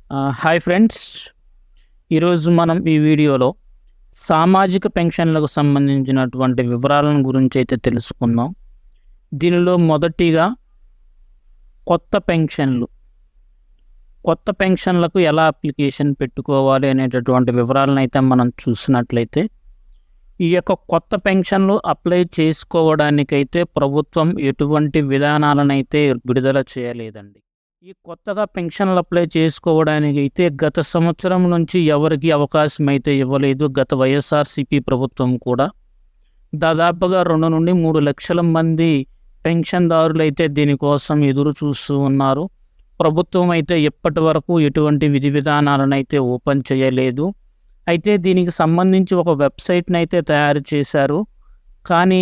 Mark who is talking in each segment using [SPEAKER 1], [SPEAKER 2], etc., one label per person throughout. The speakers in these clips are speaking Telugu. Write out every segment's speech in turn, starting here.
[SPEAKER 1] Hi friends. ఈరోజు మనం ఈ వీడియోలో సామాజిక పెన్షన్లకు సంబంధించినటువంటి వివరాలను గురించి అయితే తెలుసుకుందాం. దీనిలో మొదటిగా కొత్త పెన్షన్లు. కొత్త పెన్షన్లకు ఎలా అప్లికేషన్ పెట్టుకోవాలి అనేటటువంటి వివరాలను అయితే మనం చూసినట్లయితే, ఈ యొక్క కొత్త పెన్షన్లు అప్లై చేసుకోవడానికైతే ప్రభుత్వం ఎటువంటి విధానాలనైతే విడుదల చేయలేదండి. ఈ కొత్తగా పెన్షన్లు అప్లై చేసుకోవడానికి అయితే గత సంవత్సరం నుంచి ఎవరికి అవకాశం అయితే ఇవ్వలేదు. గత వైఎస్ఆర్సీపీ ప్రభుత్వం కూడా దాదాపుగా 2 నుండి 3 లక్షల మంది పెన్షన్దారులు అయితే దీనికోసం ఎదురు చూస్తూ ఉన్నారు. ప్రభుత్వం అయితే ఇప్పటి వరకు ఎటువంటి విధి విధానాలను అయితే ఓపెన్ చేయలేదు. అయితే దీనికి సంబంధించి ఒక వెబ్సైట్ని అయితే తయారు చేశారు. కానీ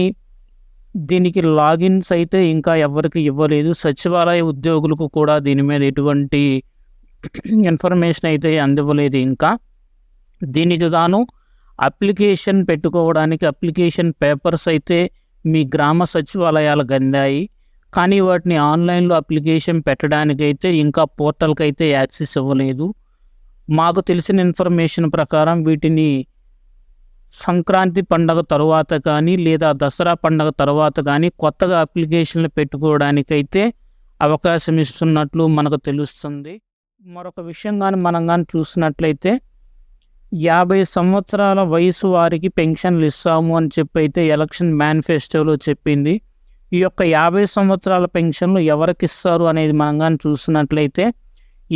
[SPEAKER 1] దీనికి లాగిన్స్ అయితే ఇంకా ఎవరికి ఇవ్వలేదు. సచివాలయ ఉద్యోగులకు కూడా దీని మీద ఎటువంటి ఇన్ఫర్మేషన్ అయితే అందివ్వలేదు ఇంకా. దీనికి గాను అప్లికేషన్ పెట్టుకోవడానికి అప్లికేషన్ పేపర్స్ అయితే మీ గ్రామ సచివాలయాలకు అందాయి. కానీ వాటిని ఆన్లైన్లో అప్లికేషన్ పెట్టడానికైతే ఇంకా పోర్టల్కి అయితే యాక్సెస్ ఇవ్వలేదు. మాకు తెలిసిన ఇన్ఫర్మేషన్ ప్రకారం వీటిని సంక్రాంతి పండగ తర్వాత కానీ లేదా దసరా పండగ తర్వాత కానీ కొత్తగా అప్లికేషన్లు పెట్టుకోవడానికైతే అవకాశం ఇస్తున్నట్లు మనకు తెలుస్తుంది. మరొక విషయం మనం చూసినట్లయితే 50 సంవత్సరాల వయసు వారికి పెన్షన్లు ఇస్తాము అని చెప్పి అయితే ఎలక్షన్ మేనిఫెస్టోలో చెప్పింది. ఈ యొక్క 50 సంవత్సరాల పెన్షన్లు ఎవరికి ఇస్తారు అనేది మనం చూసినట్లయితే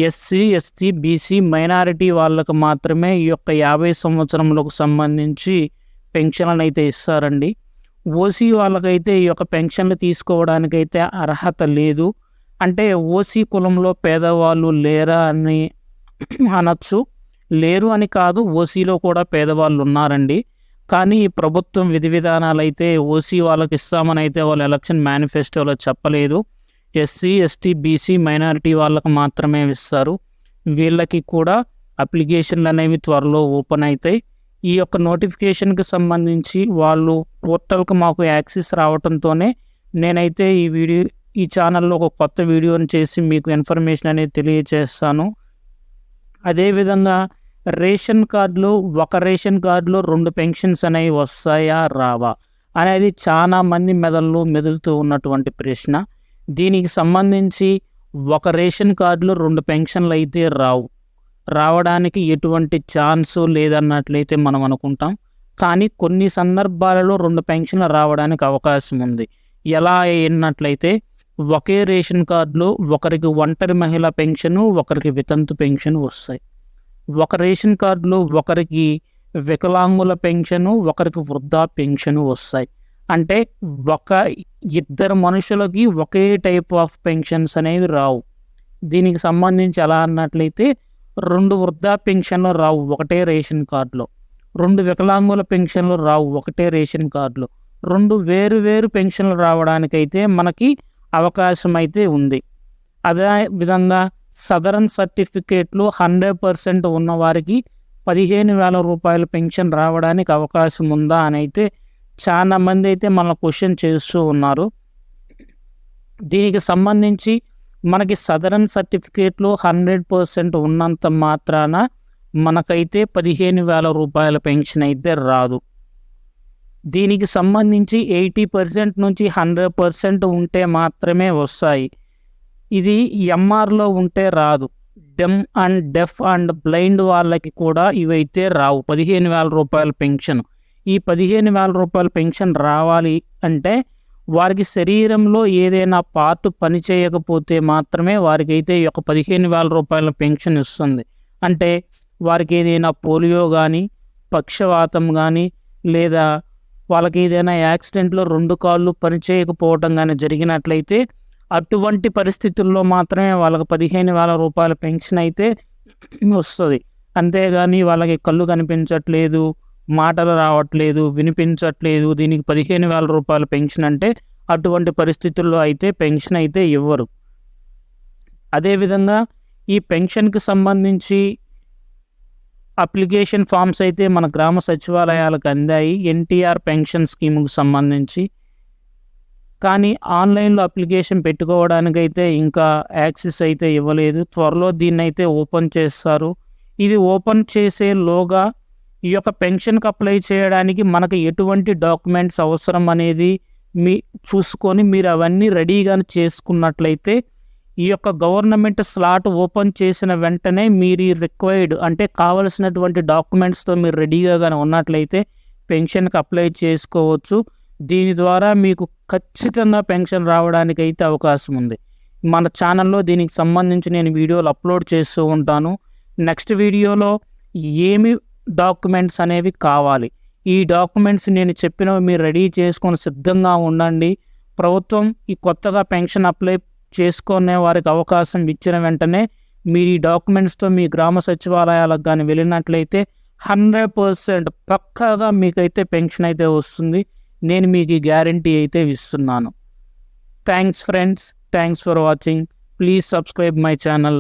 [SPEAKER 1] ఎస్సీ, ఎస్టీ, బీసీ, మైనారిటీ వాళ్ళకు మాత్రమే ఈ యొక్క 50 సంవత్సరములకు సంబంధించి పెన్షన్లను అయితే ఇస్తారండి. ఓసీ వాళ్ళకైతే ఈ యొక్క పెన్షన్లు తీసుకోవడానికైతే అర్హత లేదు. అంటే ఓసీ కులంలో పేదవాళ్ళు లేరా అని అనొచ్చు. లేరు అని కాదు, ఓసీలో కూడా పేదవాళ్ళు ఉన్నారండి. కానీ ఈ ప్రభుత్వం విధి విధానాలు అయితే ఓసీ వాళ్ళకి ఇస్తామని అయితే వాళ్ళు ఎలక్షన్ మేనిఫెస్టోలో చెప్పలేదు. ఎస్సీ, ఎస్టీ, బీసీ, మైనారిటీ వాళ్ళకు మాత్రమే ఇస్తారు. వీళ్ళకి కూడా అప్లికేషన్లు అనేవి త్వరలో ఓపెన్ అవుతాయి. ఈ యొక్క నోటిఫికేషన్కి సంబంధించి వాళ్ళు పోర్టల్కి మాకు యాక్సెస్ రావడంతోనే నేనైతే ఈ ఛానల్లో ఒక కొత్త వీడియోని చేసి మీకు ఇన్ఫర్మేషన్ అనేది తెలియజేస్తాను. అదేవిధంగా రేషన్ కార్డులో ఒక రేషన్ కార్డులో 2 పెన్షన్స్ అనేవి వస్తాయా రావా అనేది చాలా మంది మెదులుతూ ఉన్నటువంటి ప్రశ్న. దీనికి సంబంధించి ఒక రేషన్ కార్డులో 2 పెన్షన్లు అయితే రావడానికి ఎటువంటి ఛాన్సు లేదన్నట్లయితే మనం అనుకుంటాం. కానీ కొన్ని సందర్భాలలో 2 పెన్షన్లు రావడానికి అవకాశం ఉంది. ఎలా అన్నట్లయితే ఒకే రేషన్ కార్డులో ఒకరికి ఒంటరి మహిళ పెన్షను, ఒకరికి వితంతు పెన్షన్ వస్తాయి. ఒక రేషన్ కార్డులో ఒకరికి వికలాంగుల పెన్షను, ఒకరికి వృద్ధా పెన్షను వస్తాయి. అంటే ఇద్దరు మనుషులకి ఒకే టైప్ ఆఫ్ పెన్షన్స్ అనేవి రావు. దీనికి సంబంధించి ఎలా అన్నట్లయితే 2 వృద్ధా పెన్షన్లు రావు ఒకటే రేషన్ కార్డులో, 2 వికలాంగుల పెన్షన్లు రావు ఒకటే రేషన్ కార్డులో, 2 వేరు పెన్షన్లు రావడానికైతే మనకి అవకాశం అయితే ఉంది. అదే విధంగా సదరన్ సర్టిఫికేట్లు 100% ఉన్నవారికి 15,000 రూపాయల పెన్షన్ రావడానికి అవకాశం ఉందా అని అయితే చాలా మంది అయితే మన క్వశ్చన్ చేస్తూ ఉన్నారు. దీనికి సంబంధించి మనకి సదరన్ సర్టిఫికేట్లు 100% ఉన్నంత మాత్రాన మనకైతే 15,000 రూపాయల పెన్షన్ అయితే రాదు. దీనికి సంబంధించి 80% నుంచి 100% ఉంటే మాత్రమే వస్తాయి. ఇది ఎంఆర్లో ఉంటే రాదు. డెమ్ అండ్ డెఫ్ అండ్ బ్లైండ్ వాళ్ళకి కూడా ఇవైతే రావు 15,000 రూపాయల పెన్షన్. ఈ 15,000 రూపాయల పెన్షన్ రావాలి అంటే వారికి శరీరంలో ఏదైనా పార్ట్ పనిచేయకపోతే మాత్రమే వారికైతే ఈ యొక్క 15,000 రూపాయల పెన్షన్ ఇస్తుంది. అంటే వారికి ఏదైనా పోలియో కానీ, పక్షవాతం కానీ, లేదా వాళ్ళకి ఏదైనా యాక్సిడెంట్లో 2 కాళ్ళు పనిచేయకపోవటం కానీ జరిగినట్లయితే అటువంటి పరిస్థితుల్లో మాత్రమే వాళ్ళకి 15,000 రూపాయల పెన్షన్ అయితే వస్తుంది. అంతేగాని వాళ్ళకి కళ్ళు కనిపించట్లేదు, మాటలు రావట్లేదు, వినిపించట్లేదు, దీనికి 15,000 రూపాయల పెన్షన్ అంటే అటువంటి పరిస్థితుల్లో అయితే పెన్షన్ అయితే ఇవ్వరు. అదేవిధంగా ఈ పెన్షన్కి సంబంధించి అప్లికేషన్ ఫామ్స్ అయితే మన గ్రామ సచివాలయాలకు అందాయి. ఎన్టీఆర్ పెన్షన్ స్కీముకు సంబంధించి కానీ ఆన్లైన్లో అప్లికేషన్ పెట్టుకోవడానికైతే ఇంకా యాక్సెస్ అయితే ఇవ్వలేదు. త్వరలో దీన్ని అయితే ఓపెన్ చేస్తారు. ఇది ఓపెన్ చేసేలోగా ఈ యొక్క పెన్షన్కి అప్లై చేయడానికి మనకు ఎటువంటి డాక్యుమెంట్స్ అవసరం అనేది చూసుకొని మీరు అవన్నీ రెడీగా చేసుకున్నట్లయితే ఈ యొక్క గవర్నమెంట్ స్లాట్ ఓపెన్ చేసిన వెంటనే మీరు రిక్వైర్డ్ అంటే కావలసినటువంటి డాక్యుమెంట్స్తో మీరు రెడీగా కానీ ఉన్నట్లయితే పెన్షన్కి అప్లై చేసుకోవచ్చు. దీని ద్వారా మీకు ఖచ్చితంగా పెన్షన్ రావడానికి అయితే అవకాశం ఉంది. మన ఛానల్లో దీనికి సంబంధించి నేను వీడియోలు అప్లోడ్ చేస్తూ ఉంటాను. నెక్స్ట్ వీడియోలో ఏమి డాక్యుమెంట్స్ అనేవి కావాలి, ఈ డాక్యుమెంట్స్ నేను చెప్పినవి మీరు రెడీ చేసుకొని సిద్ధంగా ఉండండి. ప్రభుత్వం ఈ కొత్తగా పెన్షన్ అప్లై చేసుకునే వారికి అవకాశం ఇచ్చిన వెంటనే మీరు ఈ డాక్యుమెంట్స్తో మీ గ్రామ సచివాలయాలకు కానీ వెళ్ళినట్లయితే 100% పక్కాగా మీకైతే పెన్షన్ అయితే వస్తుంది. నేను మీకు ఈ గ్యారంటీ అయితే ఇస్తున్నాను. Thanks friends, thanks for watching. Please subscribe my channel.